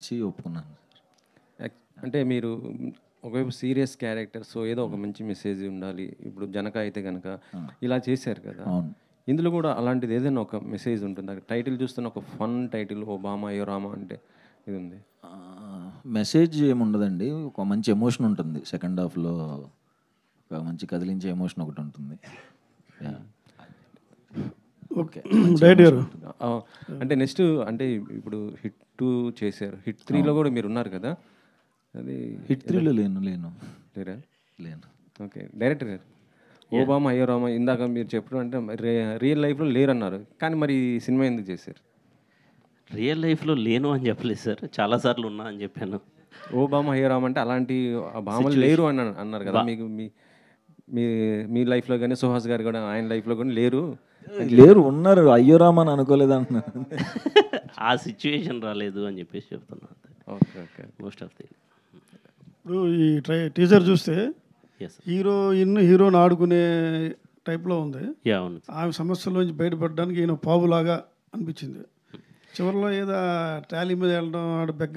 నచ్చి ఒప్పుకున్నాను. అంటే మీరు ఒకవైపు సీరియస్ క్యారెక్టర్, సో ఏదో ఒక మంచి మెసేజ్ ఉండాలి. ఇప్పుడు జనక అయితే కనుక ఇలా చేశారు కదా. అవును. ఇందులో కూడా అలాంటిది ఏదైనా ఒక మెసేజ్ ఉంటుంది. టైటిల్ చూస్తున్న ఒక ఫన్ టైటిల్, ఓ బామ అయ్యో రామ అంటే ఇది ఉంది. మెసేజ్ ఏముండదండి, ఒక మంచి ఎమోషన్ ఉంటుంది. సెకండ్ హాఫ్లో ఒక మంచి కదిలించే ఎమోషన్ ఒకటి ఉంటుంది. ఓకే డైరెక్ట్ గారు, అంటే నెక్స్ట్ అంటే ఇప్పుడు హిట్ 2 చేశారు, హిట్ 3లో కూడా మీరు ఉన్నారు కదా. అది హిట్ 3లో లేను లేరా? లేను. ఓకే డైరెక్టర్ గారు, ఓ బామ అయ్యో రామ ఇందాక మీరు చెప్పడం అంటే రియల్ లైఫ్లో లేరన్నారు, కానీ మరి ఈ సినిమా ఎందుకు చేశారు? రియల్ లైఫ్లో లేను అని చెప్పలేదు సార్, చాలాసార్లు ఉన్నా అని చెప్పాను. ఓ బామ అయ్యో రామ అంటే అలాంటి భామలు లేరు అని అన్నారు కదా. మీకు మీ మీ లైఫ్లో కానీ సుహాస్ గారు కూడా ఆయన లైఫ్లో కూడా లేరు ఉన్నారు, అయ్యో రామ అని అనుకోలేదు అంటున్నారు. ఆ సిచ్యువేషన్ రాలేదు అని చెప్పేసి చెప్తున్నాను. Okay okay most of the ఇప్పుడు ఈ టీజర్ చూస్తే హీరోని ఆడుకునే టైప్లో ఉంది. అవును, ఆమె సమస్యలోంచి బయటపడడానికి ఈయన పావులాగా అనిపించింది. చివరిలో ఏదో ట్రాలీ మీద వెళ్ళడం, ఆడ బెగ్గ